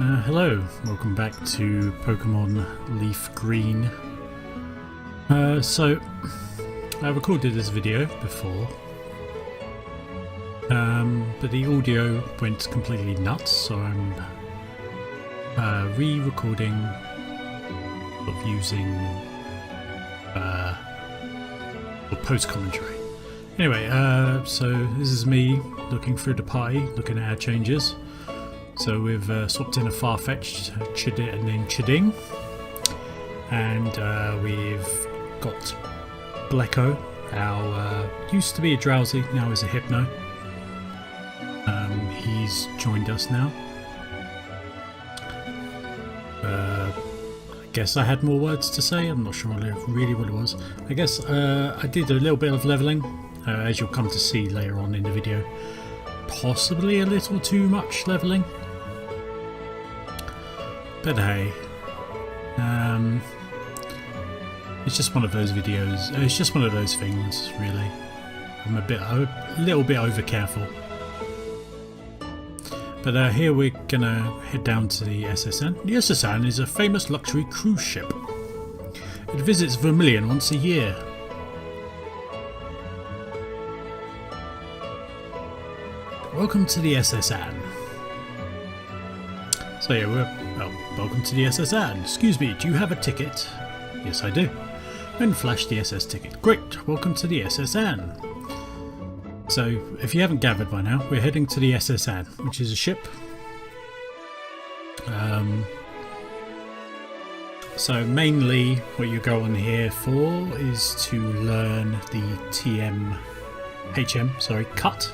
Hello, welcome back to Pokemon Leaf Green. So, I recorded this video before, but the audio went completely nuts, so I'm re-recording of using post-commentary. Anyway, so this is me looking through the party, looking at our changes. So we've swapped in a Farfetch'd, and then Chiding, and we've got Blecko, our used to be a Drowsy, now is a Hypno. He's joined us now. I guess I had more words to say, I'm not sure really what it was. I guess I did a little bit of levelling, as you'll come to see later on in the video. Possibly a little too much levelling. But hey, it's just one of those videos. It's just one of those things, really. I'm a little bit over careful. But here we're gonna head down to the SSN. The SSN is a famous luxury cruise ship. It visits Vermilion once a year. Welcome to the SSN. So yeah, welcome to the SSN. Excuse me, do you have a ticket? Yes, I do. Then flash the SS ticket. Great, welcome to the SSN. So, if you haven't gathered by now, we're heading to the SSN, which is a ship. So mainly what you go on here for is to learn the cut,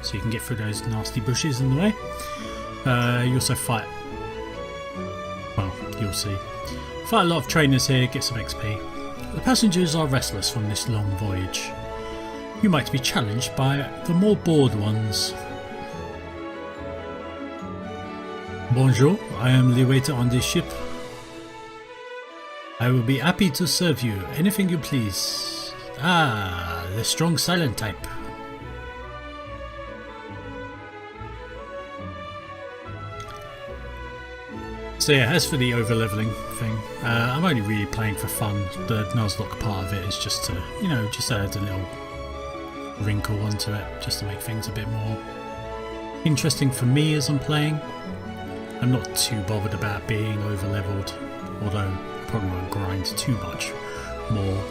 so you can get through those nasty bushes in the way. You also fight. Well, you'll see. Fight a lot of trainers here, get some XP. The passengers are restless from this long voyage. You might be challenged by the more bored ones. Bonjour, I am the waiter on this ship. I will be happy to serve you, anything you please. Ah, the strong silent type. So yeah, as for the over-leveling thing, I'm only really playing for fun. The Nuzlocke part of it is just to, you know, just add a little wrinkle onto it, just to make things a bit more interesting for me as I'm playing. I'm not too bothered about being over-leveled, although I probably won't grind too much more.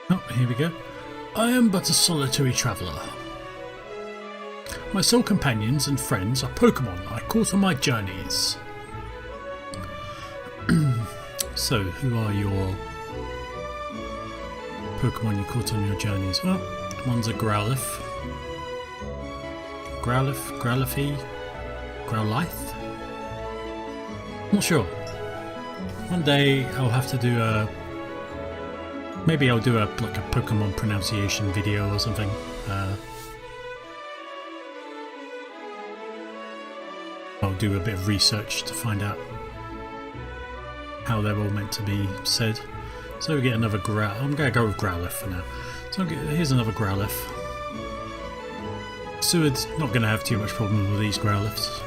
Oh, here we go. I am but a solitary traveller. My sole companions and friends are Pokemon I caught on my journeys. So, who are your Pokemon you caught on your journeys? Well, one's a Growlithe. Growlithe? Not sure. One day I'll have to do a... Maybe I'll do like a Pokemon pronunciation video or something. I'll do a bit of research to find out how they're all meant to be said. So we get another I'm going to go with Growlithe for now. So here's another Growlithe. Seward's not going to have too much problem with these Growlithes.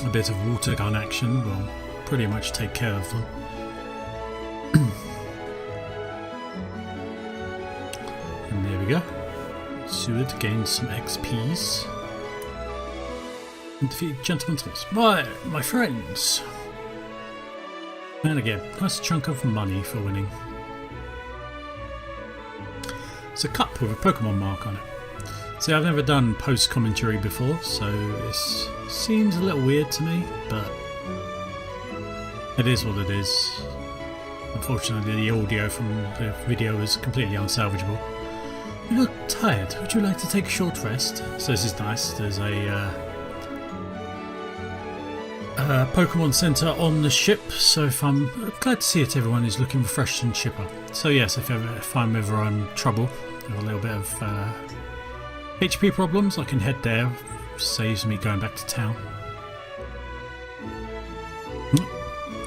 A bit of water gun action will pretty much take care of them. And there we go. Seward gains some XPs. And defeat Gentleman's Horse. Right, my friends. And again, nice chunk of money for winning. It's a cup with a Pokemon mark on it. See, I've never done post-commentary before, so this seems a little weird to me, but it is what it is. Unfortunately, the audio from the video is completely unsalvageable. You look tired. Would you like to take a short rest? So this is nice. There's a Pokemon Center on the ship, so I'm glad to see that everyone is looking refreshed and chipper. So yes, if I'm ever in trouble with a little bit of HP problems, I can head there. Saves me going back to town.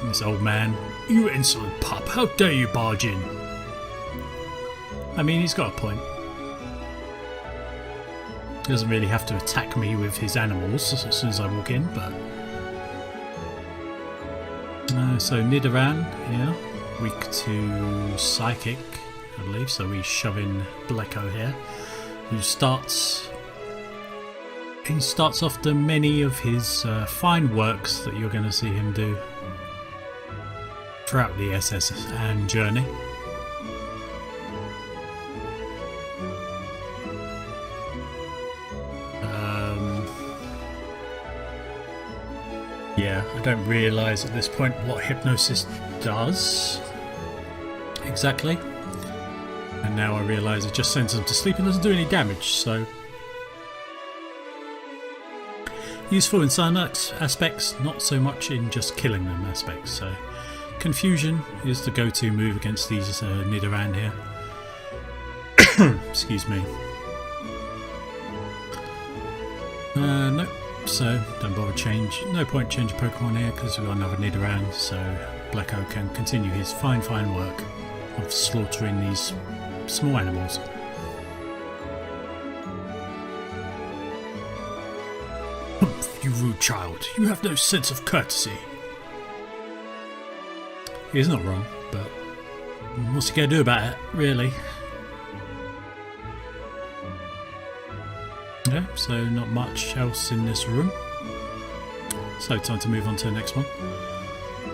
This old man, you insolent pup! How dare you barge in? I mean, he's got a point. He doesn't really have to attack me with his animals as soon as I walk in, but So Nidoran here, weak to Psychic, I believe. So we shove in Bleko here, who starts off the many of his fine works that you're going to see him do throughout the SS and journey. Yeah, I don't realise at this point what hypnosis does exactly, and now I realise it just sends them to sleep and doesn't do any damage, so useful in some aspects, not so much in just killing them aspects. So Confusion is the go-to move against these Nidoran here. Excuse me. Nope. So don't bother no point changing Pokemon here because we've got another Nidoran, so Bleko can continue his fine work of slaughtering these small animals. Humph, you rude child, you have no sense of courtesy. He's not wrong, but what's he going to do about it, really? Yeah, so not much else in this room. So time to move on to the next one.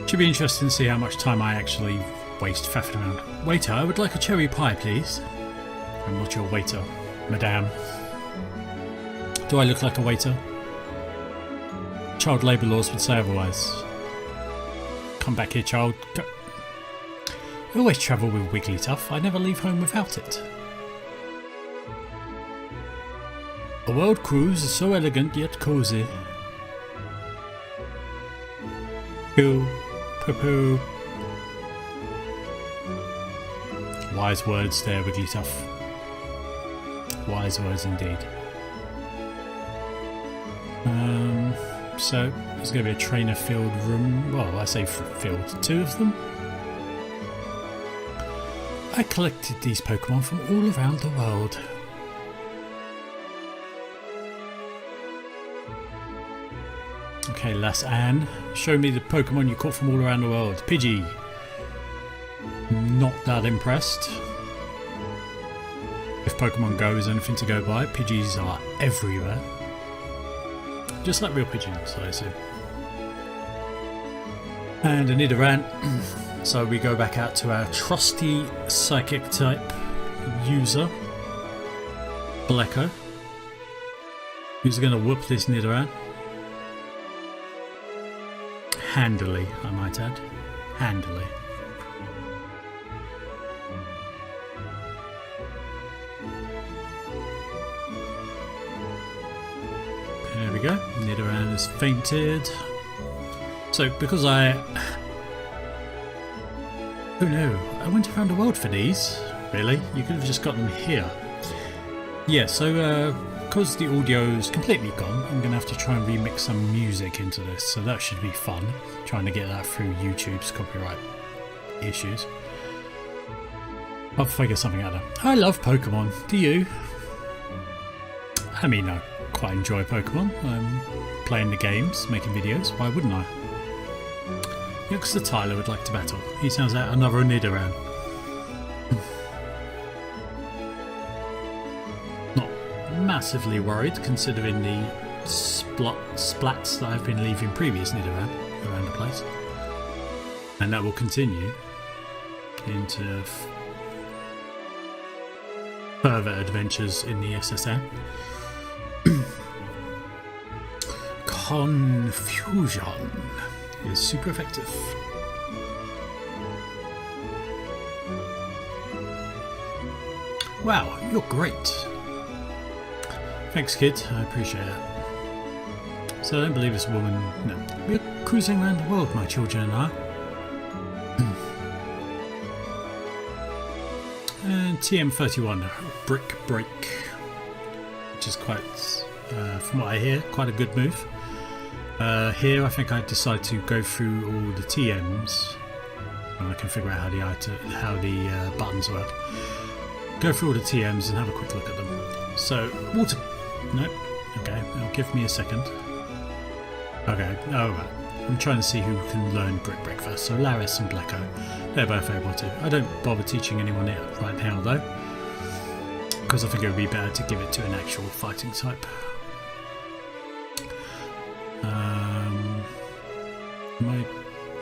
Should be interesting to see how much time I actually waste faffing around. Waiter, I would like a cherry pie, please. I'm not your waiter, madame. Do I look like a waiter? Child labour laws would say otherwise. Come back here, child. Go. I always travel with Wigglytuff. I never leave home without it. A world cruise is so elegant yet cosy. Poo, poo poo. Wise words there, Wigglytuff. Wise words indeed. So there's going to be a trainer filled room. Well, I say filled, 2 of them. I collected these Pokemon from all around the world. Okay, Lass Anne, show me the Pokemon you caught from all around the world. Pidgey. Not that impressed. If Pokemon Go is anything to go by, Pidgeys are everywhere. Just like real pigeons, I assume. And a Nidoran. So we go back out to our trusty Psychic type user, Bleko, who's going to whoop this Nidoran. Handily, I might add. Handily. There we go. Nidoran has fainted. So, because oh no, I went around the world for these. Really? You could have just got them here. Yeah, so because the audio's completely gone, I'm going to have to try and remix some music into this, so that should be fun, trying to get that through YouTube's copyright issues. I'll figure something out there. I love Pokemon, do you? I mean, I quite enjoy Pokemon. I'm playing the games, making videos, why wouldn't I? Youngster Tyler would like to battle. He sounds like another Nidoran. Massively worried considering the splats that I've been leaving previous Nidoran around the place, and that will continue into further adventures in the SSN. Confusion is super effective. Wow, you're great. Thanks, kid. I appreciate it. So I don't believe this woman. No, we're cruising around the world, my children and I. And TM31, Brick Break, which is quite, from what I hear, quite a good move. Here, I think I decide to go through all the TMs, and I can figure out how the buttons work. Go through all the TMs and have a quick look at them. So, water. Nope. Okay, it'll give me a second. Okay, oh right. I'm trying to see who can learn Brick first. So Laris and Blacko, they're both able to. I don't bother teaching anyone it right now though, because I think it would be better to give it to an actual fighting type.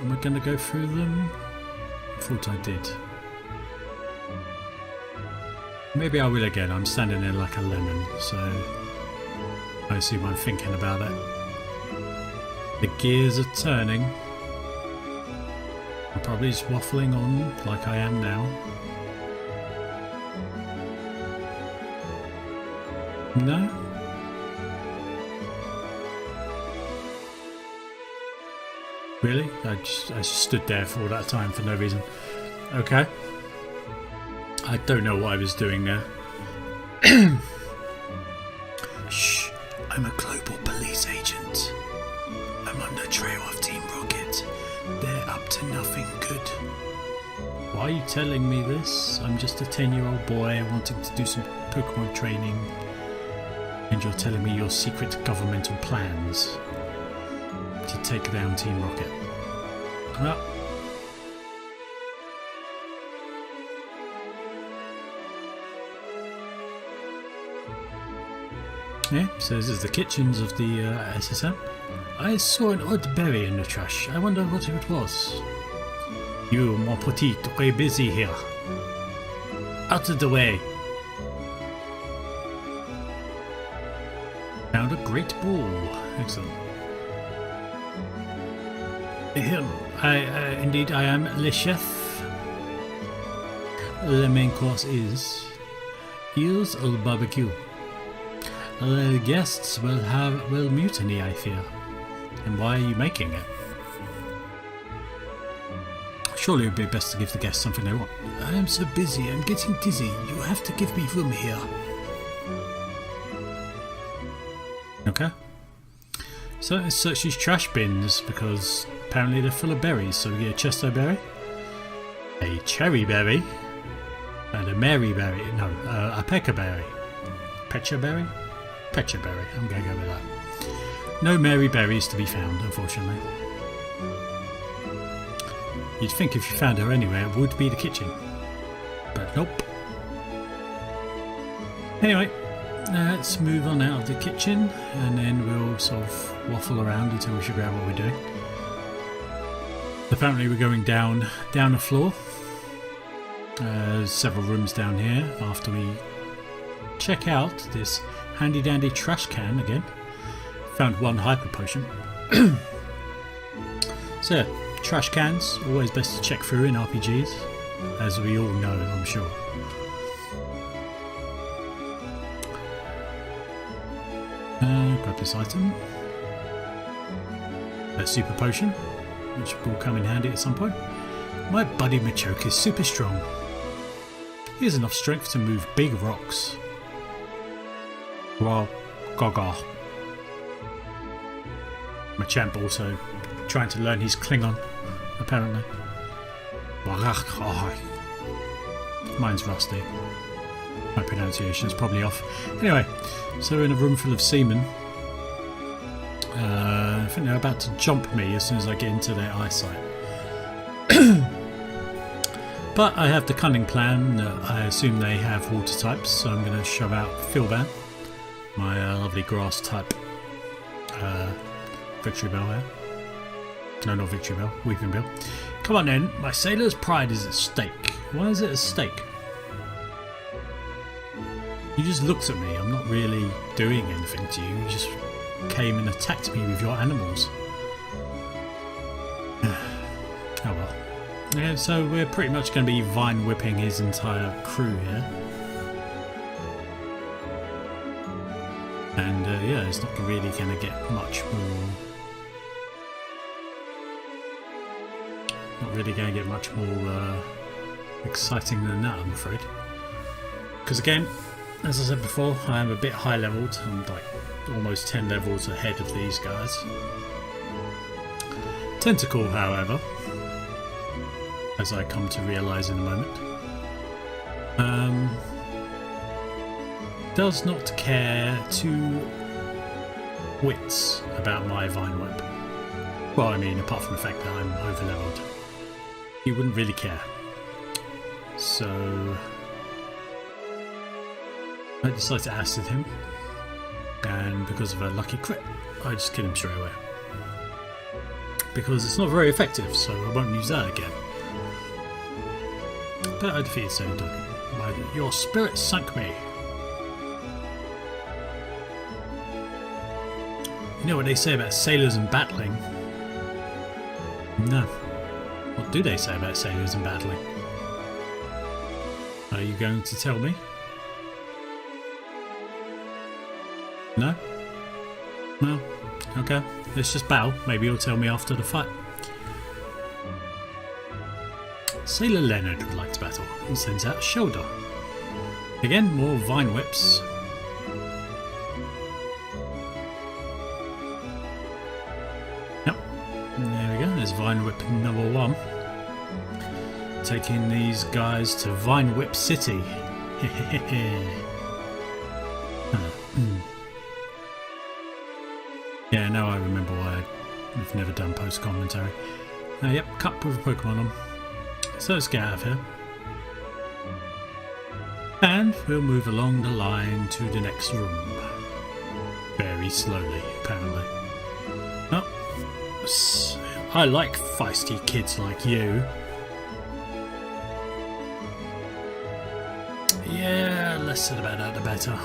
Am I going to go through them? I thought I did. Maybe I will again. I'm standing there like a lemon, so I assume I'm thinking about it. The gears are turning. I'm probably just waffling on like I am now. No? Really? I just stood there for all that time for no reason. Okay. I don't know what I was doing there. Shh. I'm a global police agent. I'm on the trail of Team Rocket. They're up to nothing good. Why are you telling me this? I'm just a 10-year-old boy wanting to do some Pokemon training. And you're telling me your secret governmental plans to take down Team Rocket. Well, yeah, so this is the kitchens of the SSM. I saw an odd berry in the trash. I wonder what it was. You, mon petit, very busy here. Out of the way. Found a great ball. Excellent. Indeed, I am le chef. The main course is eels au barbecue. The guests will mutiny, I fear. And why are you making it? Surely it would be best to give the guests something they want. I am so busy, I'm getting dizzy. You have to give me room here. Okay. So let's search these trash bins because apparently they're full of berries. So we get a chesto berry, a cherry berry, and a Mary berry. No, a pecker berry. Pecha berry? Pecha berry. I'm going to go with that. No Mary berries to be found, unfortunately. You'd think if you found her anywhere, it would be the kitchen. But nope. Anyway, let's move on out of the kitchen and then we'll sort of waffle around until we figure out what we're doing. Apparently we're going down a floor. Several rooms down here after we check out this handy dandy trash can again. Found one hyper potion. So yeah, trash cans, always best to check through in RPGs, as we all know, I'm sure. Grab this item. A super potion, which will come in handy at some point. My buddy Machoke is super strong. He has enough strength to move big rocks. Well, gaga. Machamp also trying to learn his Klingon, apparently. Mine's rusty. My pronunciation is probably off. Anyway, so we're in a room full of seamen. I think they're about to jump me as soon as I get into their eyesight. But I have the cunning plan that I assume they have water types, so I'm going to shove out Philban, my lovely grass type Victory Bell here. No, not Victory Bell, Weeping Bell. Come on then, my sailor's pride is at stake. Why is it at stake? You just looked at me, I'm not really doing anything to you, you just came and attacked me with your animals. Oh well. Yeah, so we're pretty much going to be vine whipping his entire crew here. And yeah, it's not really going to get much more... Not really going to get much more exciting than that, I'm afraid. Because again, as I said before, I am a bit high leveled. I'm like almost 10 levels ahead of these guys. Tentacle, however, as I come to realise in a moment, does not care two wits about my Vine Whip. Well, I mean, apart from the fact that I'm over-leveled. He wouldn't really care. So I decided to acid him, and because of a lucky crit, I just kill him straight away. Because it's not very effective, so I won't use that again. But I defeated Sailor Dog. Your spirit sunk me. You know what they say about sailors and battling? No. What do they say about sailors and battling? Are you going to tell me? No? No? Okay. Let's just battle. Maybe you'll tell me after the fight. Sailor Leonard would like to battle and sends out a shoulder. Again, more vine whips. Yep. There we go. There's vine whip number 1. Taking these guys to Vine Whip City. Yeah, now I remember why I've never done post commentary. Yep, cup with a Pokemon on. So let's get out of here. And we'll move along the line to the next room. Very slowly, apparently. Oh, I like feisty kids like you. Yeah, less said about that the better.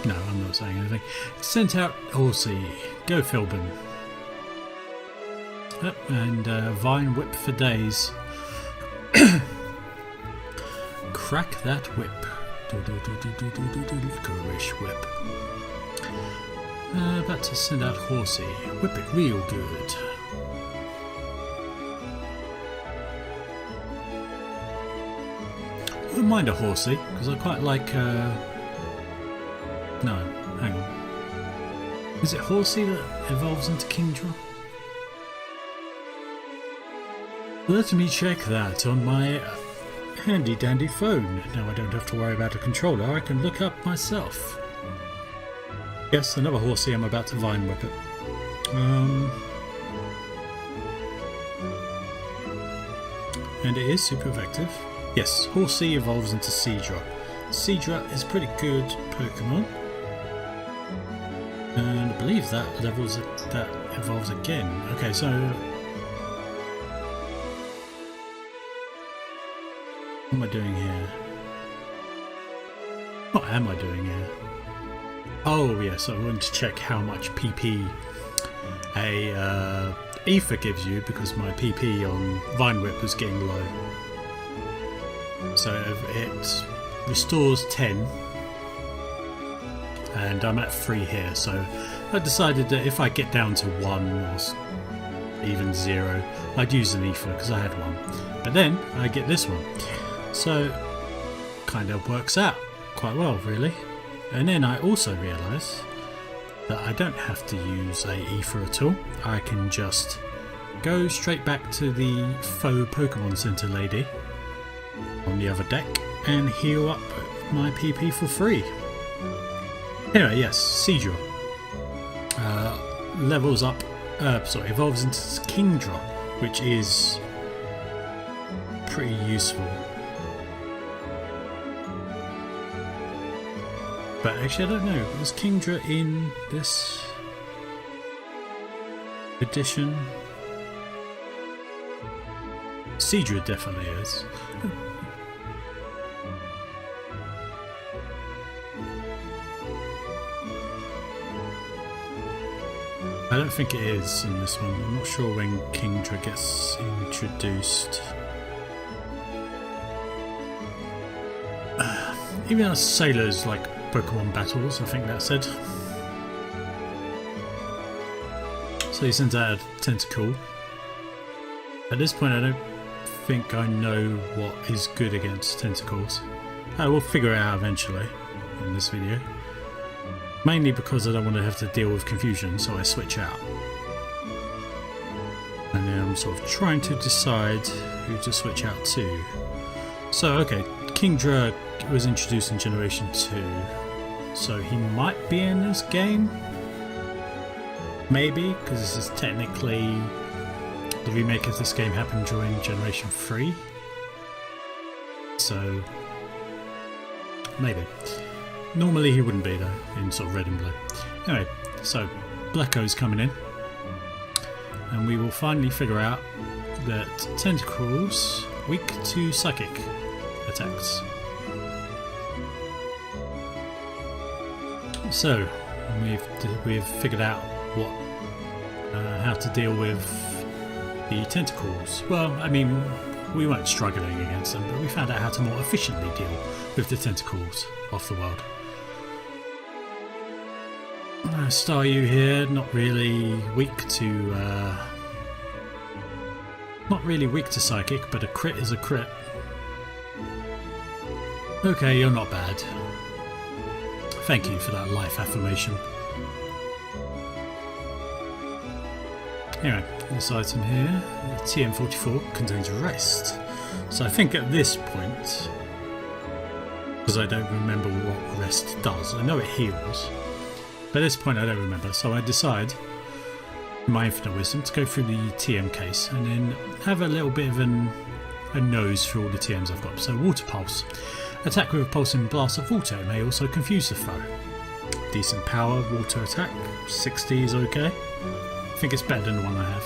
No, I'm not saying anything. Sent out Horsey. Go Philbin. Yep, and Vine Whip for days. Crack that whip. Licorice whip. About to send out Horsey. Whip it real good. I wouldn't mind a Horsey, because I quite like... No, hang on. Is it Horsey that evolves into Kingdra? Let me check that on my handy dandy phone. Now I don't have to worry about a controller, I can look up myself. Yes, another Horsey, I'm about to Vine Whip it. And it is super effective. Yes, Horsey evolves into Seadra. Seadra is a pretty good Pokemon. And I believe that evolves again. Okay, so what am I doing here? What am I doing here? Oh yes, I wanted to check how much PP a Ether gives you, because my PP on Vine Whip was getting low. So it restores 10. And I'm at 3 here, so I decided that if I get down to 1 or even 0, I'd use an Ether because I had 1. But then I get this one, so kind of works out quite well, really. And then I also realise that I don't have to use a Ether at all. I can just go straight back to the faux Pokemon Center lady on the other deck and heal up my PP for free. Anyway, yes, Seadra levels up, evolves into Kingdra, which is pretty useful. But actually, I don't know, was Kingdra in this edition? Seadra definitely is. I don't think it is in this one. I'm not sure when Kingdra gets introduced. Even as sailors like Pokemon battles, I think that's it. So he sends out a Tentacle. At this point I don't think I know what is good against Tentacles. We'll figure it out eventually in this video. Mainly because I don't want to have to deal with confusion, so I switch out. And then I'm sort of trying to decide who to switch out to. So okay, Kingdra was introduced in Generation 2. so he might be in this game. Maybe, because this is technically the remake of this game happened during Generation 3. So, maybe. Normally he wouldn't be though, in sort of red and blue. Anyway, so Blacko's coming in. And we will finally figure out that Tentacles weak to psychic attacks. So we've figured out how to deal with the tentacles. Well, I mean, we weren't struggling against them, but we found out how to more efficiently deal with the tentacles off the world. Staryu here, not really weak to psychic, but a crit is a crit. Okay, you're not bad. Thank you for that life affirmation. Anyway, this item here, the TM44, contains rest. So I think at this point, because I don't remember what rest does, I know it heals, but at this point I don't remember, so I decide, in my infinite wisdom, to go through the TM case and then have a little bit of a nose through all the TMs I've got. So Water Pulse. Attack with a pulsing blast of water. It may also confuse the foe. Decent power, water attack. 60 is okay. I think it's better than the one I have.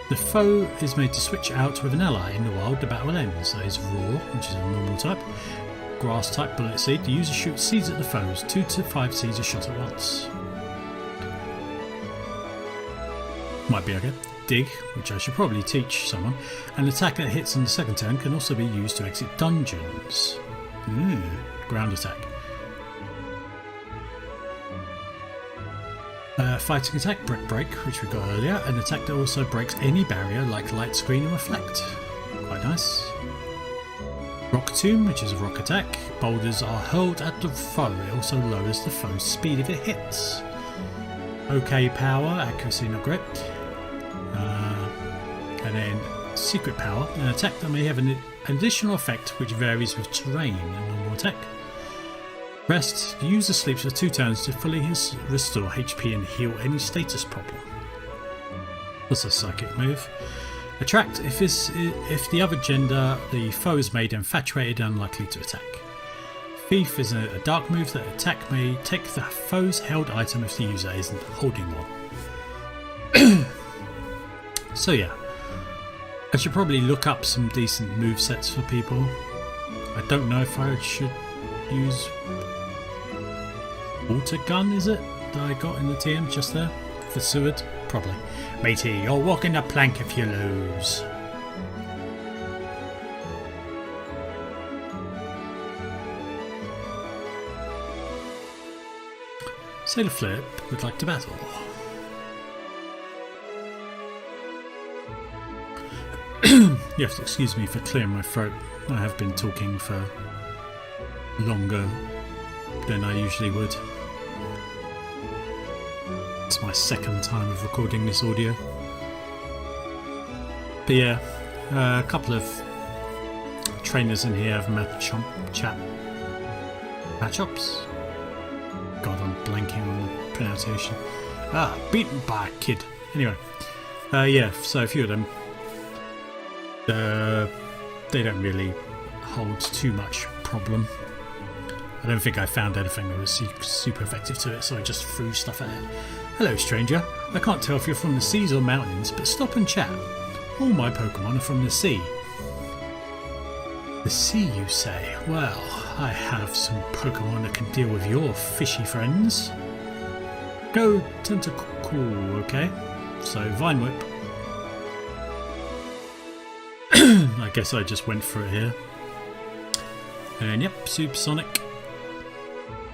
The foe is made to switch out with an ally. In the wild, the battle ends. That is Roar, which is a normal type. Grass type, Bullet Seed. The user shoots seeds at the foes. 2 to 5 seeds are shot at once. Might be okay. Dig, which I should probably teach someone. An attack that hits on the second turn can also be used to exit dungeons. Ground attack. Fighting attack, Brick Break, which we got earlier. An attack that also breaks any barrier like Light Screen and Reflect. Quite nice. Rock Tomb, which is a rock attack. Boulders are hurled at the foe. It also lowers the foe's speed if it hits. Okay power, accuracy not great. And then Secret Power, an attack that may have an additional effect which varies with terrain, a normal attack. Rest, the user sleeps for 2 turns to fully restore HP and heal any status problem. That's a psychic move. Attract, if the other gender the foe is made infatuated and unlikely to attack. Thief is a dark move that attack may take the foe's held item if the user isn't holding one. So yeah, I should probably look up some decent movesets for people. I don't know if I should use Water Gun, is it, that I got in the TM just there? For Seward? Probably. Matey, you're walking the plank if you lose. Sailor Flip would like to battle. You have to excuse me for clearing my throat. I have been talking for longer than I usually would. It's my second time of recording this audio. But yeah, a couple of trainers in here have matchups. God, I'm blanking on the pronunciation. Beaten by a kid. Anyway, yeah, so a few of them, they don't really hold too much problem. I don't think I found anything that was super effective to it, so I just threw stuff at it. Hello, stranger. I can't tell if you're from the seas or mountains, but stop and chat. All my Pokemon are from the sea. The sea, you say? Well, I have some Pokemon that can deal with your fishy friends. Go Tentacool, okay? So, Vine Whip. I guess I just went for it here. And yep, Supersonic.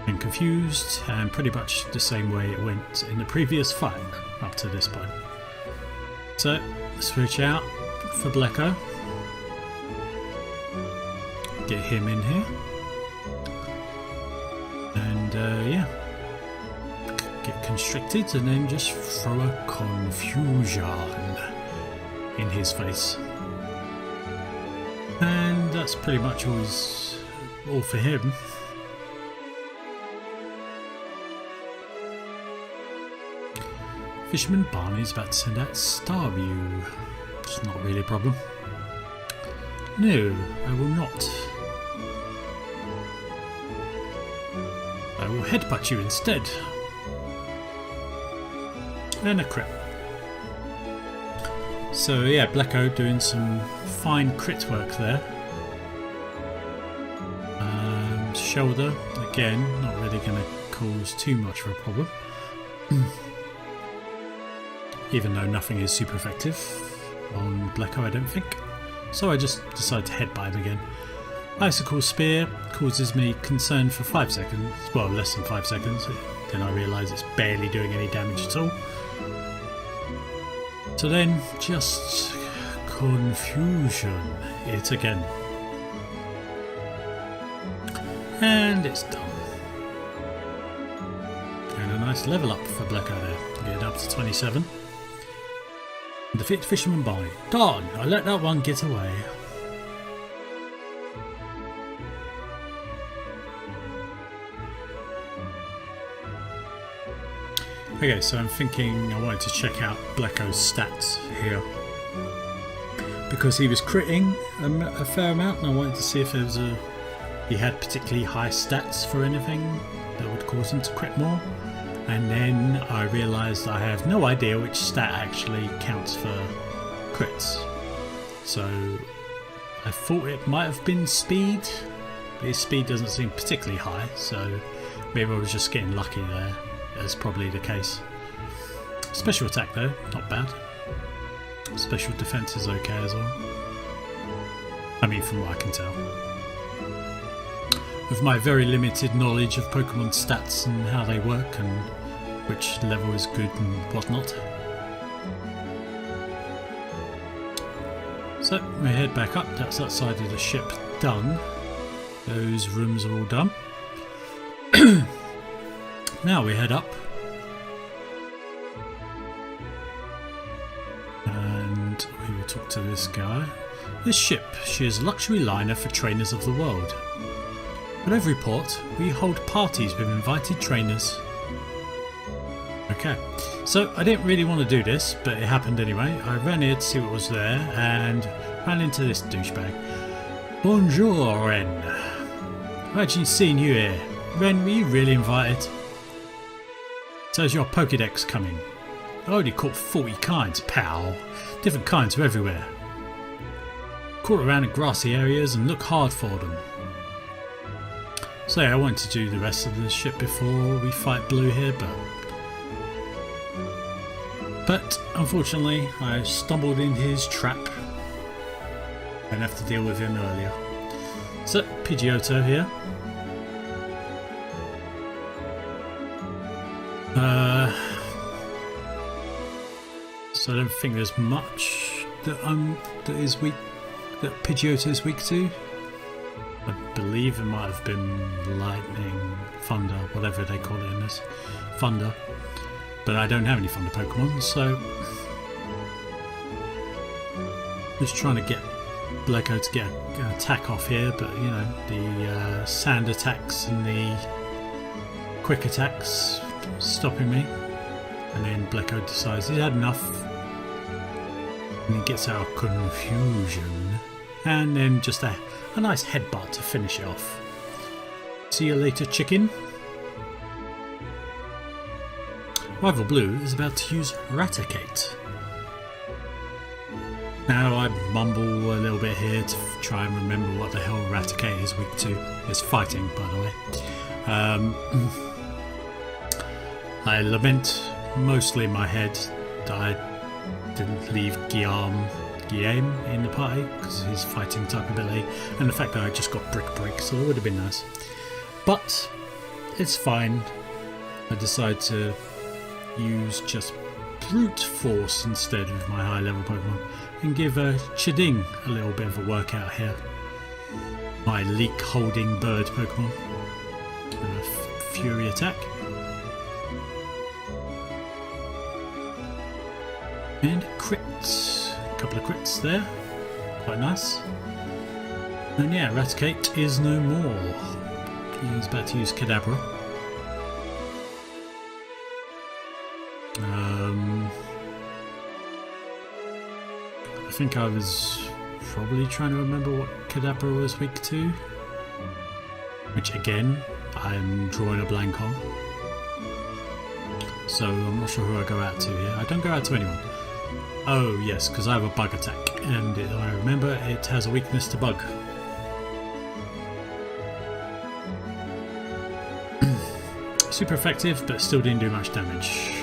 And Confused, and pretty much the same way it went in the previous fight up to this point. So, switch out for Blacko. Get him in here. And yeah. Get constricted and then just throw a Confusion in his face. And that's pretty much all for him. Fisherman Barney's about to send out Starview. It's not really a problem. No, I will not. I will headbutt you instead. And a crit. So yeah, Blacko doing some fine crit work there. Shoulder, again, not really going to cause too much of a problem. Even though nothing is super effective on Blacko, I don't think. So I just decide to headbutt him again. Icicle Spear causes me concern for 5 seconds, well, less than 5 seconds. Then I realise it's barely doing any damage at all. So then, just confusion it again. And it's done. And a nice level up for Blacko there. Get up to 27. Defeat Fisherman Barney. Darn, I let that one get away. Okay, so I'm thinking I wanted to check out Blacko's stats here. Because he was critting a fair amount, and I wanted to see if there was he had particularly high stats for anything that would cause him to crit more. And then I realised I have no idea which stat actually counts for crits. So I thought it might have been speed, but his speed doesn't seem particularly high, so maybe I was just getting lucky there. That's probably the case. Special attack though, not bad. Special defense is okay as well. I mean, from what I can tell. With my very limited knowledge of Pokemon stats and how they work and which level is good and whatnot. So we head back up. That's that side of the ship done. Those rooms are all done. Now we head up. And we will talk to this guy. This ship, she is a luxury liner for trainers of the world. At every port, we hold parties with invited trainers. Okay, so I didn't really want to do this, but it happened anyway. I ran here to see what was there and ran into this douchebag. Bonjour, Ren. Imagine seeing you here. Ren, were you really invited? Says your Pokédex coming. I already caught 40 kinds, pal. Different kinds are everywhere. Crawl around in grassy areas and look hard for them. So yeah, I wanted to do the rest of the ship before we fight Blue here, but unfortunately I stumbled in his trap and have to deal with him earlier. So Pidgeotto here. So I don't think there's much that Pidgeotto is weak to. I believe it might have been lightning, thunder, whatever they call it in this. Thunder. But I don't have any thunder Pokemon, so just trying to get Blacko to get an attack off here, but you know, the sand attacks and the quick attacks stopping me. And then Blacko decides he's had enough. And he gets out of confusion. And then just a nice headbutt to finish it off. See you later, chicken. Rival Blue is about to use Raticate. Now I mumble a little bit here to try and remember what the hell Raticate is weak to. It's fighting, by the way. I lament mostly in my head that I didn't leave Guillaume in the party because his fighting type ability, and the fact that I just got Brick, so it would have been nice. But it's fine. I decide to use just brute force instead of my high level Pokemon and give Chiding a little bit of a workout here. My leak holding bird Pokemon. And a Fury attack. And crits. A couple of crits there. Quite nice. And yeah, Raticate is no more. He's about to use Kadabra. think I was probably trying to remember what Kadabra was weak to, which again I'm drawing a blank on. So I'm not sure who I go out to here. I don't go out to anyone. Oh yes, because I have a bug attack, and I remember it has a weakness to bug. Super effective, but still didn't do much damage.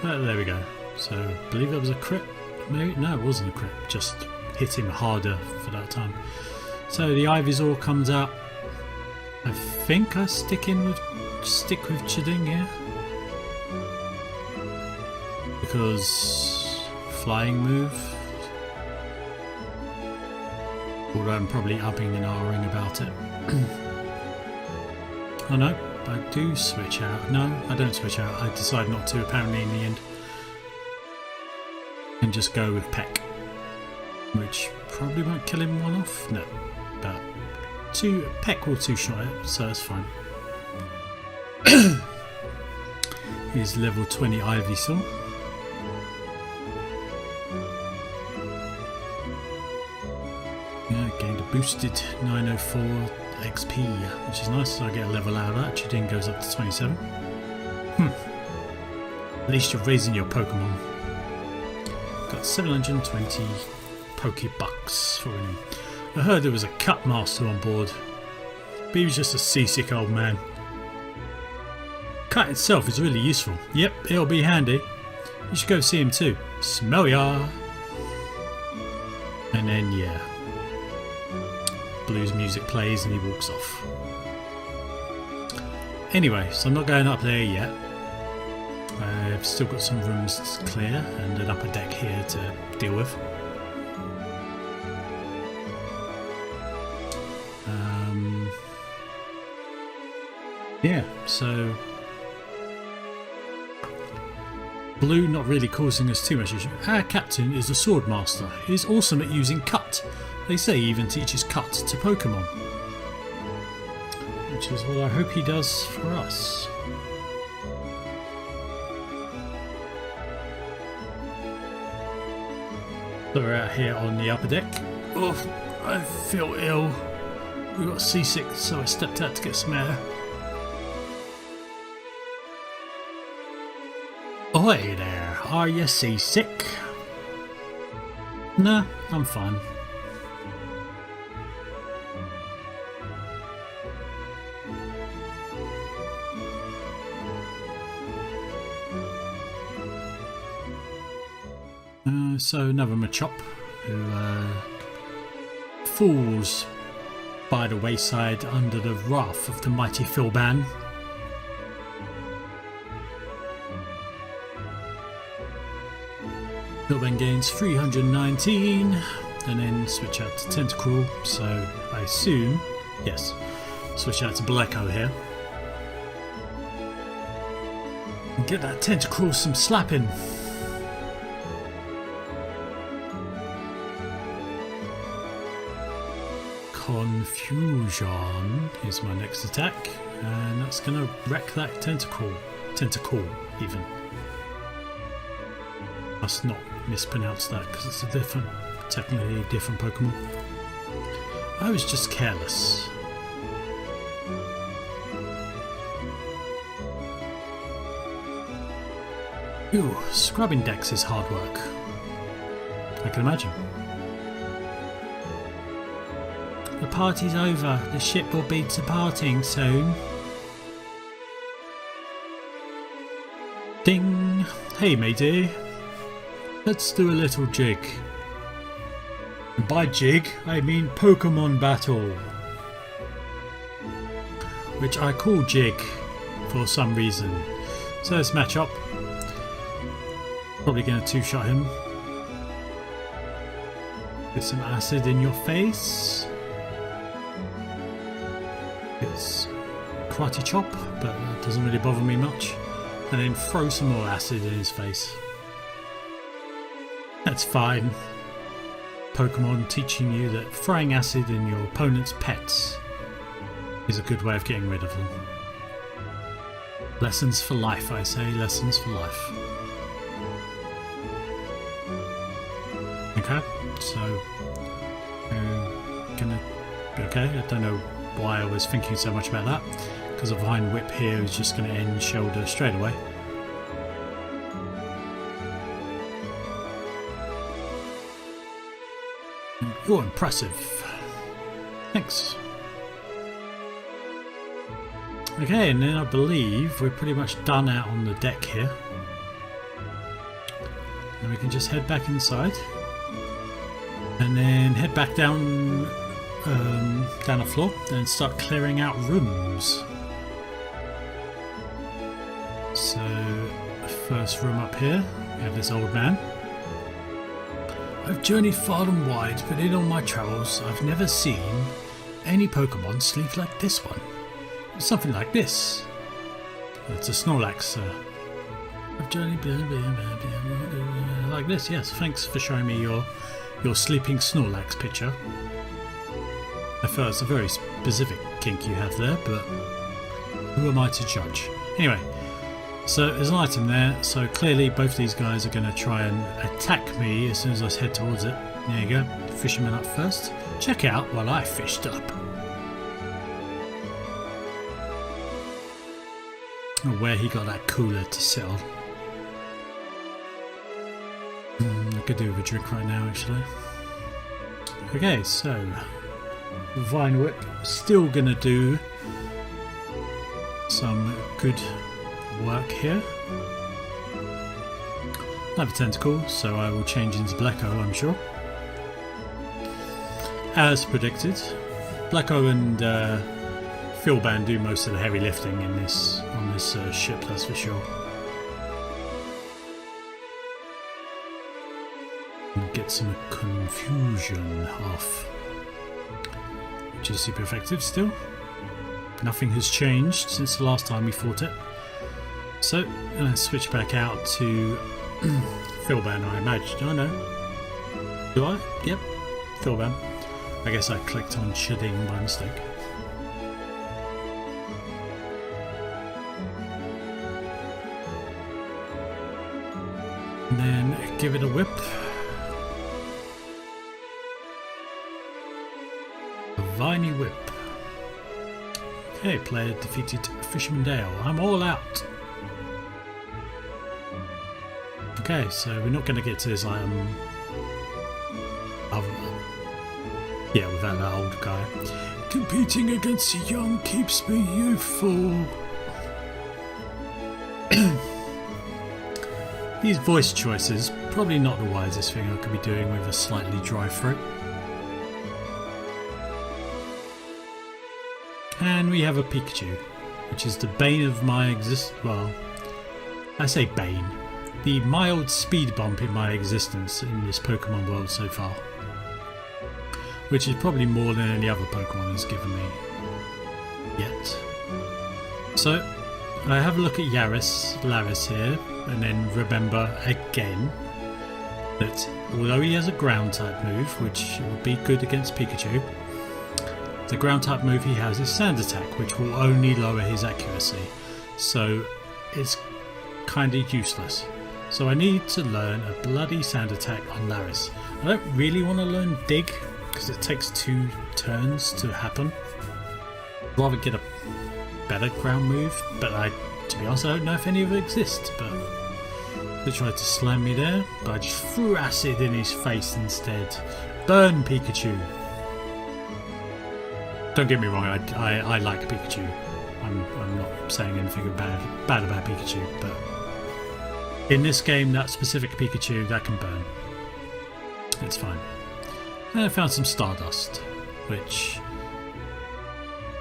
There we go. So I believe that was a crit. Maybe no, it wasn't a crit. Just hit him harder for that time. So the Ivysaur comes out. I think I stick with Chiding here because flying move. Although I'm probably upping and ahhing about it. Oh no, I do switch out. No, I don't switch out. I decide not to apparently in the end. And just go with Peck. Which probably won't kill him one off. No, but Peck will two-shot it, so that's fine. Here's level 20 Ivysaur. Yeah, gained a boosted 904 XP, which is nice, so I get a level out of that. Chiding goes up to 27. At least you're raising your Pokemon. Got 720 Pokebucks for winning. I heard there was a Cut Master on board, but he was just a seasick old man. Cut itself is really useful. Yep, it'll be handy. You should go see him too. Smell ya! And then, yeah. Blues music plays and he walks off. Anyway, so I'm not going up there yet. I've still got some rooms to clear and an upper deck here to deal with. Yeah, so Blue not really causing us too much issue. Our captain is a sword master. He is awesome at using cut. They say he even teaches cut to Pokemon, which is what I hope he does for us. So we're out here on the upper deck. Oh, I feel ill. We got seasick, so I stepped out to get some air. Oi there, are you seasick? Nah, I'm fine. So another Machop who falls by the wayside under the wrath of the mighty Philban. Philban gains 319 and then switch out to Tentacruel, so I assume, yes, switch out to Blacko here. And get that Tentacruel some slapping. Confusion is my next attack, and that's going to wreck that tentacle even. Must not mispronounce that because it's a technically different Pokemon. I was just careless. Ooh, scrubbing decks is hard work. I can imagine. The party's over. The ship will be departing soon. Ding! Hey matey. Let's do a little jig. And by jig, I mean Pokemon battle. Which I call jig for some reason. So let's match up. Probably going to two-shot him. Get some acid in your face. It's Karate Chop, but that doesn't really bother me much. And then throw some more acid in his face. That's fine. Pokemon teaching you that throwing acid in your opponent's pets is a good way of getting rid of them. Lessons for life, I say, lessons for life. Okay, so gonna be okay. I don't know why I was thinking so much about that, because a vine whip here is just going to end shoulder straight away. You're impressive. Thanks. Okay, and then I believe we're pretty much done out on the deck here. And we can just head back inside. And then head back down the floor and start clearing out rooms. So, first room up here, we have this old man. I've journeyed far and wide, but in all my travels, I've never seen any Pokemon sleep like this one. Something like this. It's a Snorlax. I've journeyed like this. Yes, thanks for showing me your sleeping Snorlax picture. I feel it's a very specific kink you have there, but who am I to judge? Anyway, so there's an item there, so clearly both these guys are going to try and attack me as soon as I head towards it. There you go, fisherman up first. Check out while I fished up. I don't know where he got that cooler to sit on. I could do with a drink right now, actually. Okay, so Vine Whip still gonna do some good work here. I have a tentacle, so I will change into Blacko, I'm sure. As predicted, Blacko and Philban do most of the heavy lifting in this on this ship, that's for sure. And get some confusion off, which is super effective still. Nothing has changed since the last time we fought it. So let's switch back out to Philban, I imagine. Oh no. Do I? Yep. Philban. I guess I clicked on Shading by mistake. And then give it a whip. A viney whip. Okay, player defeated Fisherman Dale. I'm all out. Okay, so we're not going to get to this item. Yeah, without that old guy. Competing against the young keeps me youthful. These voice choices, probably not the wisest thing I could be doing with a slightly dry throat. And we have a Pikachu, which is the bane of my existence. Well, I say bane. The mild speed bump in my existence in this Pokemon world so far. Which is probably more than any other Pokemon has given me yet. So, I have a look at Laris here, and then remember again that although he has a ground type move, which will be good against Pikachu, the ground type move he has is Sand Attack, which will only lower his accuracy. So, it's kind of useless. So I need to learn a bloody Sand Attack on Laris. I don't really want to learn Dig, because it takes 2 turns to happen. I'd rather get a better ground move, but to be honest, I don't know if any of it exists. But they tried to slam me there, but I just threw acid in his face instead. Burn, Pikachu! Don't get me wrong, I like Pikachu. I'm not saying anything bad about Pikachu, but in this game, that specific Pikachu, that can burn. It's fine. And I found some Stardust, which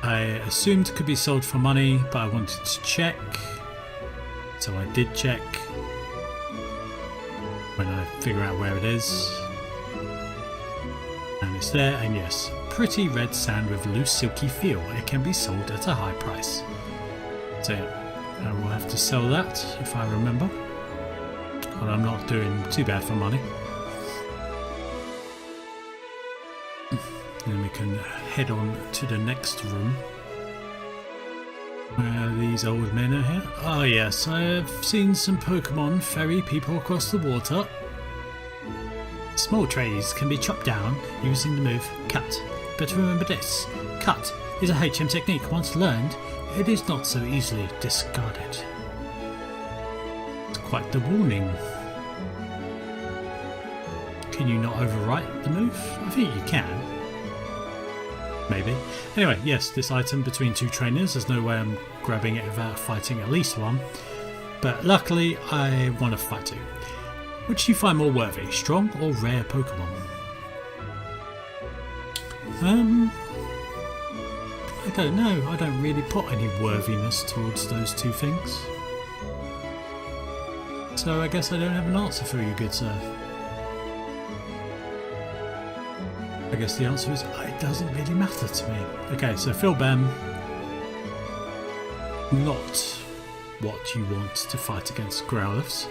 I assumed could be sold for money, but I wanted to check. So I did check when I figure out where it is. And it's there, and yes, pretty red sand with loose silky feel. It can be sold at a high price. So yeah, I will have to sell that if I remember. But I'm not doing too bad for money. Then we can head on to the next room. These old men are here. Ah yes, I have seen some Pokemon ferry people across the water. Small trees can be chopped down using the move Cut. But remember this, Cut is a HM technique. Once learned, it is not so easily discarded. It's quite the warning. Can you not overwrite the move? I think you can. Maybe. Anyway, yes, this item between two trainers, there's no way I'm grabbing it without fighting at least one. But luckily, I want to fight two. Which do you find more worthy, strong or rare Pokemon? I don't know. I don't really put any worthiness towards those two things. So I guess I don't have an answer for you, good sir. I guess the answer is it doesn't really matter to me. Okay, so Philbam, not what you want to fight against Growliths.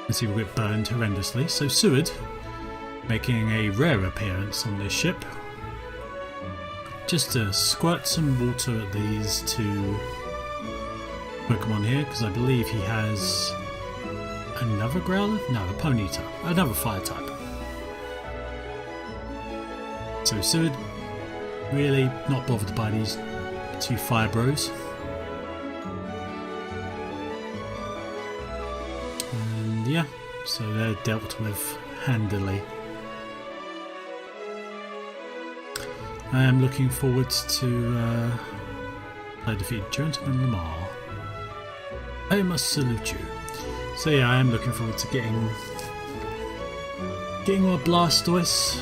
As he will get burned horrendously. So Seward, making a rare appearance on this ship. Just to squirt some water at these two Pokemon here, because I believe he has another Growlithe? No, a Ponyta. Another fire type. So Seward, really not bothered by these two fire bros. And yeah, so they're dealt with handily. I am looking forward to I defeated Gentleman Lamar. I must salute you. So yeah, I am looking forward to getting my Blastoise.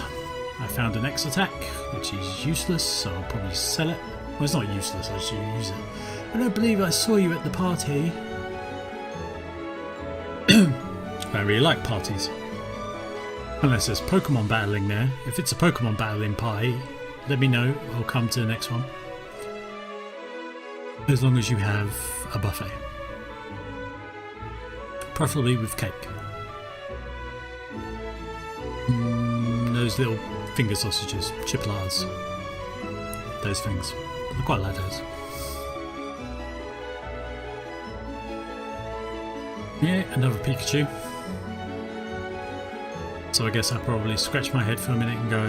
I found an X attack, which is useless, so I'll probably sell it. Well, it's not useless, I should use it. I don't believe I saw you at the party. I really like parties. Unless there's Pokemon battling there. If it's a Pokemon battling party, let me know, I'll come to the next one. As long as you have a buffet. Preferably with cake. Those little finger sausages, chipolatas, those things. I quite like those. Yeah, another Pikachu. So I guess I'll probably scratch my head for a minute and go,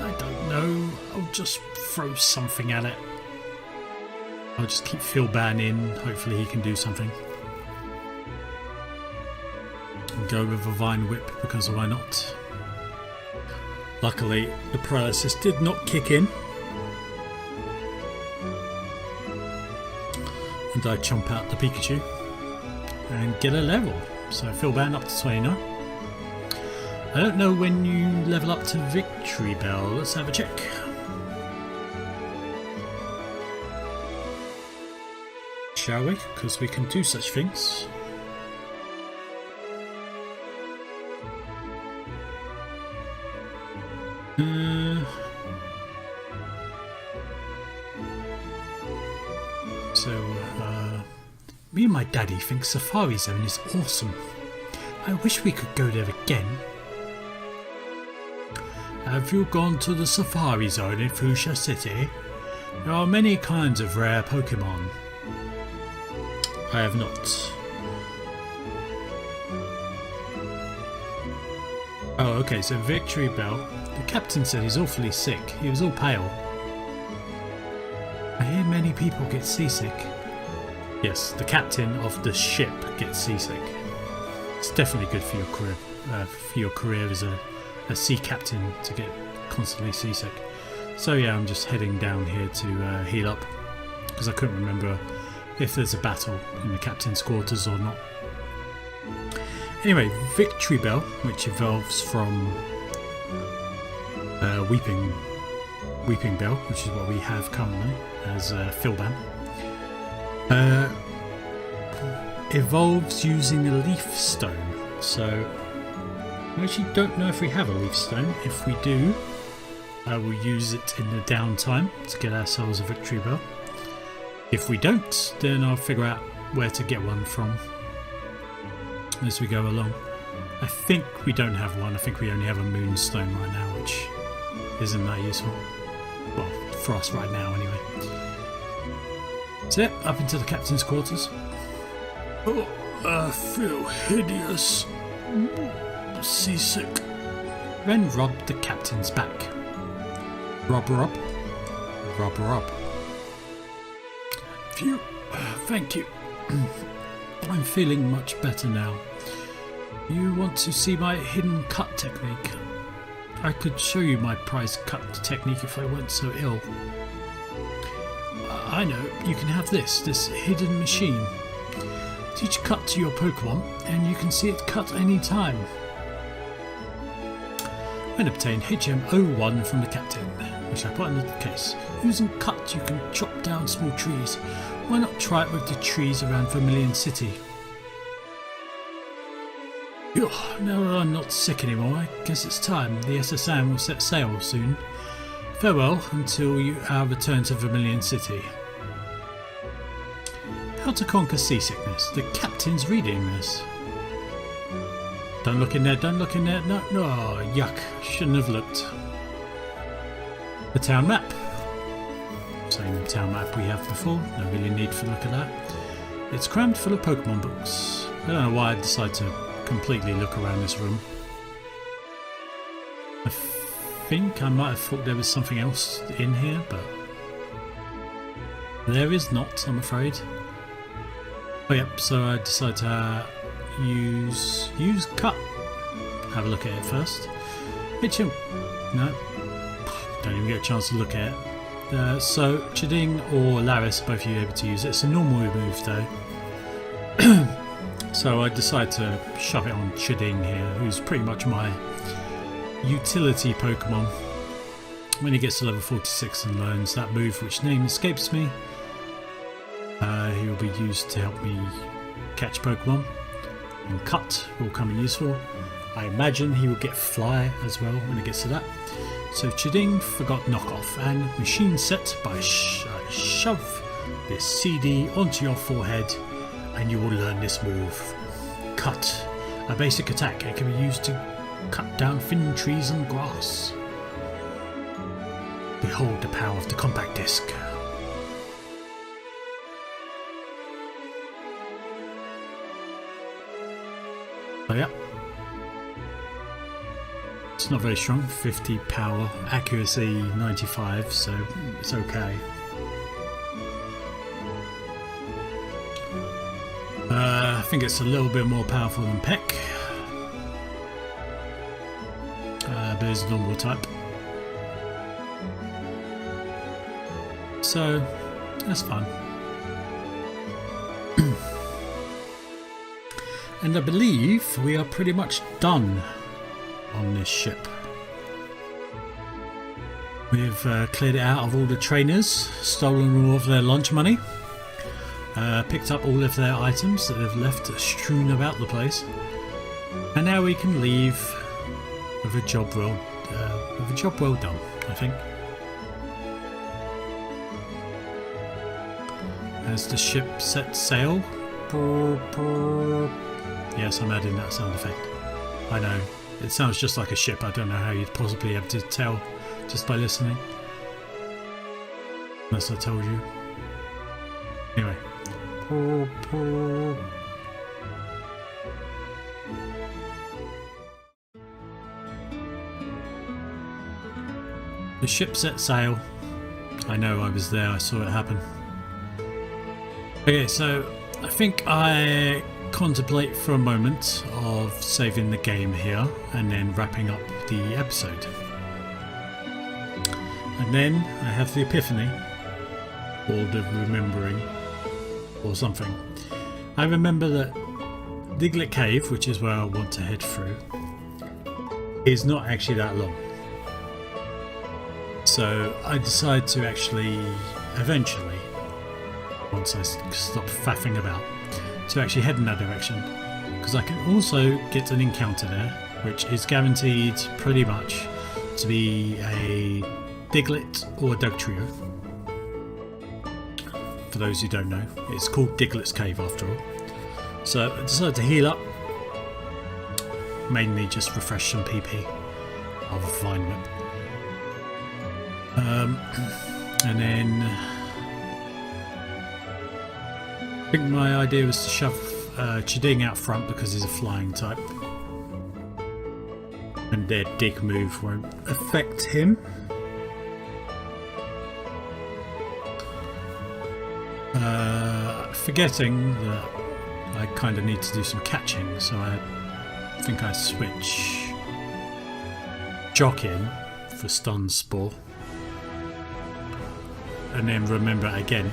I don't know, I'll just throw something at it. I'll just keep Philban in, hopefully he can do something. And go with a Vine Whip, because why not? Luckily, the paralysis did not kick in. And I chomp out the Pikachu and get a level. So Philban up to 29. I don't know when you level up to Victory Bell. Let's have a check. Shall we? Because we can do such things. Me and my daddy think Safari Zone is awesome. I wish we could go there again. Have you gone to the Safari Zone in Fuchsia City? There are many kinds of rare Pokemon. I have not. Oh, okay, so Victory Bell. The captain said he's awfully sick. He was all pale. I hear many people get seasick. Yes, the captain of the ship gets seasick. It's definitely good for your career as a sea captain to get constantly seasick. So yeah, I'm just heading down here to heal up because I couldn't remember if there's a battle in the captain's quarters or not. Anyway, Victory Bell, which evolves from Weeping Bell, which is what we have currently as Philban. Evolves using a leaf stone. So I actually don't know if we have a leaf stone. If we do, I will use it in the downtime to get ourselves a Victory Bell. If we don't, then I'll figure out where to get one from as we go along. I think we don't have one. I think we only have a Moonstone right now, which isn't that useful. Well, for us right now anyway. That's it, up into the captain's quarters. Oh, I feel hideous. Seasick. Ren rubbed the captain's back. Rub. Phew, thank you. I'm feeling much better now. You want to see my hidden cut technique? I could show you my prize cut technique if I weren't so ill. I know, you can have this hidden machine. Teach cut to your Pokemon and you can see it cut any time. And obtain HM01 from the captain, which I put in the case. Using cut you can chop down small trees. Why not try it with the trees around Vermilion City? Phew, now that I'm not sick anymore, I guess it's time. The SSM will set sail soon. Farewell until our return to Vermilion City. How to conquer seasickness. The captain's reading this. Don't look in there, don't look in there. No, yuck. Shouldn't have looked. The town map. Same town map we have before. No really need to look at that. It's crammed full of Pokemon books. I don't know why I decided to completely look around this room. I think I might have thought there was something else in here, but there is not, I'm afraid. Oh yep, so I decided to use cut. Have a look at it first. No, don't even get a chance to look at it. So Chiding or Laris, both of you able to use it. It's a normal move though. So I decided to shove it on Chiding here, who's pretty much my utility Pokemon. When he gets to level 46 and learns that move, which name escapes me, he will be used to help me catch Pokemon. And cut will come in useful. I imagine he will get fly as well when it gets to that. So Chiding forgot knockoff and machine set by shove this CD onto your forehead and you will learn this move. Cut, a basic attack. It can be used to cut down thin trees and grass. Behold the power of the compact disc. Oh yeah. It's not very strong, 50 power, accuracy 95, so it's okay. I think it's a little bit more powerful than Peck, but it's a normal type. So that's fun. And I believe we are pretty much done on this ship. We've cleared it out of all the trainers, stolen all of their lunch money, picked up all of their items that they've left strewn about the place, and now we can leave with a job well done, I think. As the ship sets sail. Yes, I'm adding that sound effect. I know, it sounds just like a ship. I don't know how you'd possibly be able to tell just by listening. Unless I told you. Anyway. The ship set sail. I know, I was there, I saw it happen. Okay, so I think I contemplate for a moment of saving the game here and then wrapping up the episode. And then I have the epiphany, or the remembering, or something. I remember that Diglett Cave, which is where I want to head through, is not actually that long. So I decide to actually, eventually, once I stop faffing about, to actually head in that direction, because I can also get an encounter there which is guaranteed pretty much to be a Diglett or a Dugtrio. For those who don't know, it's called Diglett's Cave after all. So I decided to heal up, mainly just refresh some PP. I'll find it. And then think my idea was to shove Chiding out front because he's a flying type. And their dig move won't affect him. Forgetting that I kind of need to do some catching, so I think I switch Jock in for Stun Spore. And then remember it again.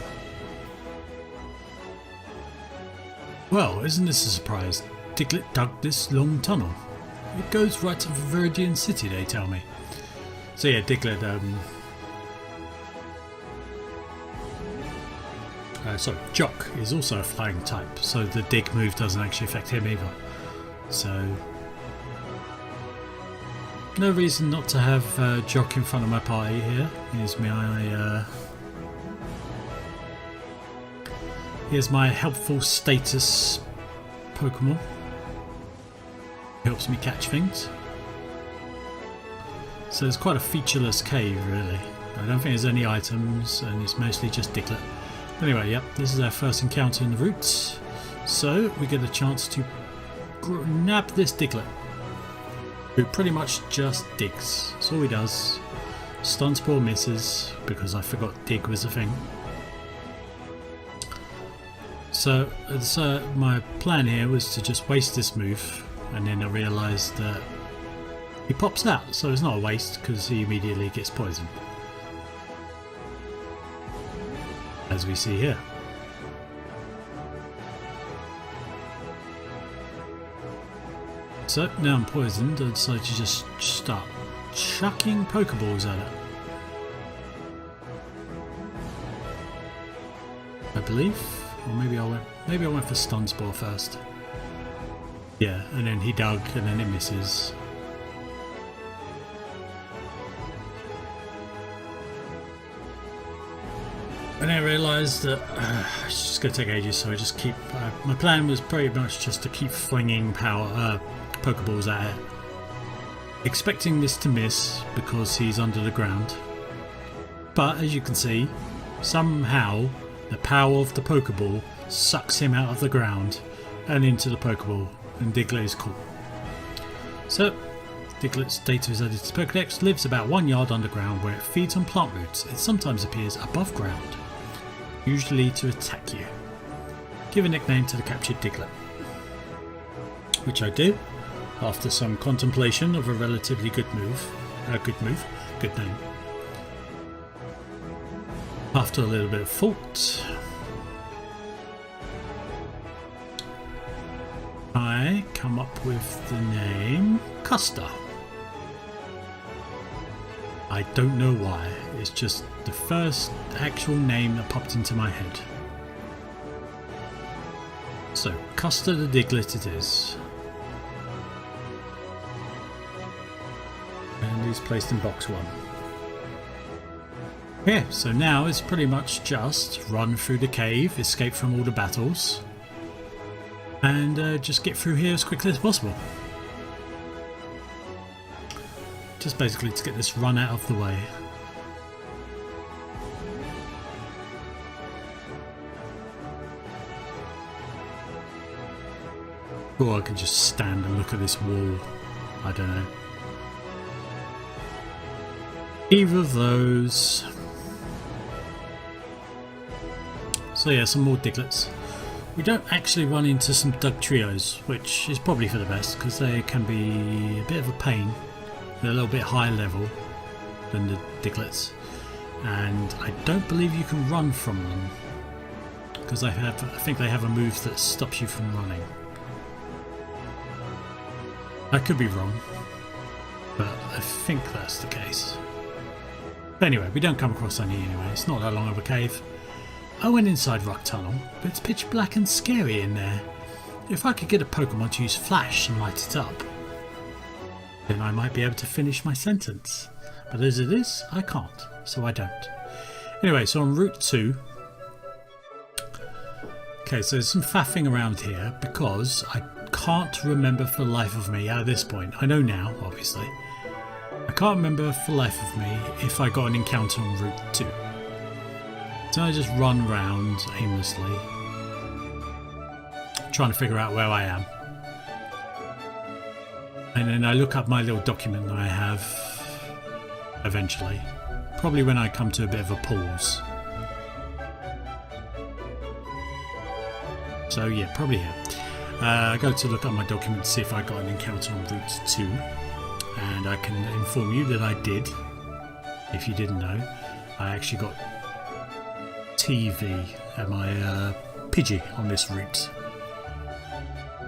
Well, isn't this a surprise? Diglett dug this long tunnel. It goes right to Viridian City, they tell me. So yeah, Diglett, sorry, Jock is also a flying type, so the dig move doesn't actually affect him either. So no reason not to have Jock in front of my party here. Here's my helpful status Pokemon. Helps me catch things. So it's quite a featureless cave, really. I don't think there's any items, and it's mostly just Diglett. Anyway, yep, this is our first encounter in the route. So we get a chance to nab this Diglett, who pretty much just digs. That's all he does. Stun Spore misses because I forgot dig was a thing. So my plan here was to just waste this move, and then I realised that he pops out, so it's not a waste because he immediately gets poisoned, as we see here. So now I'm poisoned, I decide to just start chucking Pokeballs at it. I believe. Or maybe I went for Stun Spore first. Yeah, and then he dug and then it misses. And I realised that it's just going to take ages, so I just keep... my plan was pretty much just to keep flinging Pokeballs at it. Expecting this to miss because he's under the ground. But as you can see, somehow the power of the Pokeball sucks him out of the ground and into the Pokeball, and Diglett is caught. So, Diglett's data is added to Pokedex, lives about 1 yard underground where it feeds on plant roots. It sometimes appears above ground, usually to attack you. Give a nickname to the captured Diglett, which I do after some contemplation of a relatively good name. After a little bit of thought, I come up with the name Custer. I don't know why, it's just the first actual name that popped into my head. So, Custer the Diglett it is. And he's placed in box 1. Yeah, so now it's pretty much just run through the cave, escape from all the battles, and just get through here as quickly as possible. Just basically to get this run out of the way. Or I could just stand and look at this wall. I don't know. Either of those. So yeah, some more Digletts. We don't actually run into some Dug Trios, which is probably for the best because they can be a bit of a pain. They're a little bit higher level than the Digletts, and I don't believe you can run from them because I think they have a move that stops you from running. I could be wrong, but I think that's the case. But anyway, we don't come across any anyway. It's not that long of a cave. I went inside Rock Tunnel, but it's pitch black and scary in there. If I could get a Pokemon to use Flash and light it up, then I might be able to finish my sentence. But as it is, I can't, so I don't. Anyway, so on Route 2. Okay, so there's some faffing around here because I can't remember for the life of me at this point. I know now, obviously. I can't remember for the life of me if I got an encounter on Route 2. So I just run around aimlessly. trying to figure out where I am. And then I look up my little document that I have eventually. Probably when I come to a bit of a pause. So yeah, probably here. I go to look up my document to see if I got an encounter on Route 2. And I can inform you that I did. If you didn't know, I actually got TV at my Pidgey on this route.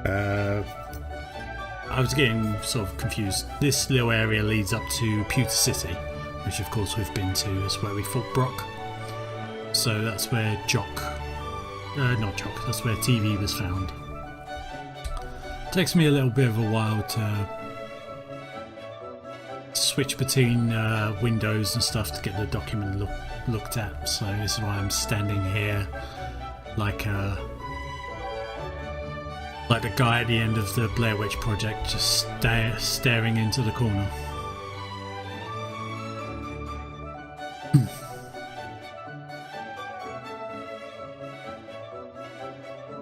I was getting sort of confused. This little area leads up to Pewter City, which of course we've been to. It's where we fought Brock. So that's where that's where TV was found. It takes me a little bit of a while to switch between windows and stuff to get the document looked at. So this is why I'm standing here like the guy at the end of the Blair Witch Project, just staring into the corner.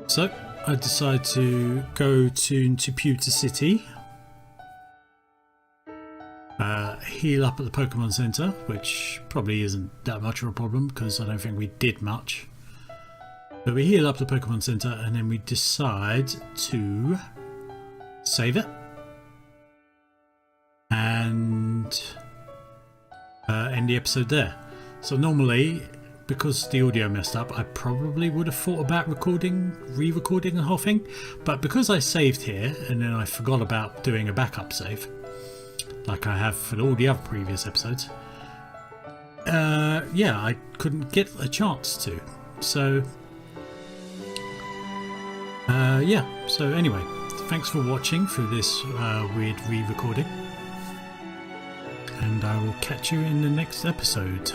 So I decide to go into Pewter City, heal up at the Pokemon Center, which probably isn't that much of a problem because I don't think we did much. But we heal up the Pokemon Center and then we decide to save it and end the episode there. So normally, because the audio messed up, I probably would have thought about re-recording the whole thing. But because I saved here and then I forgot about doing a backup save, like I have for all the other previous episodes, yeah, I couldn't get a chance to. So yeah, so anyway, thanks for watching through this weird re-recording, and I will catch you in the next episode.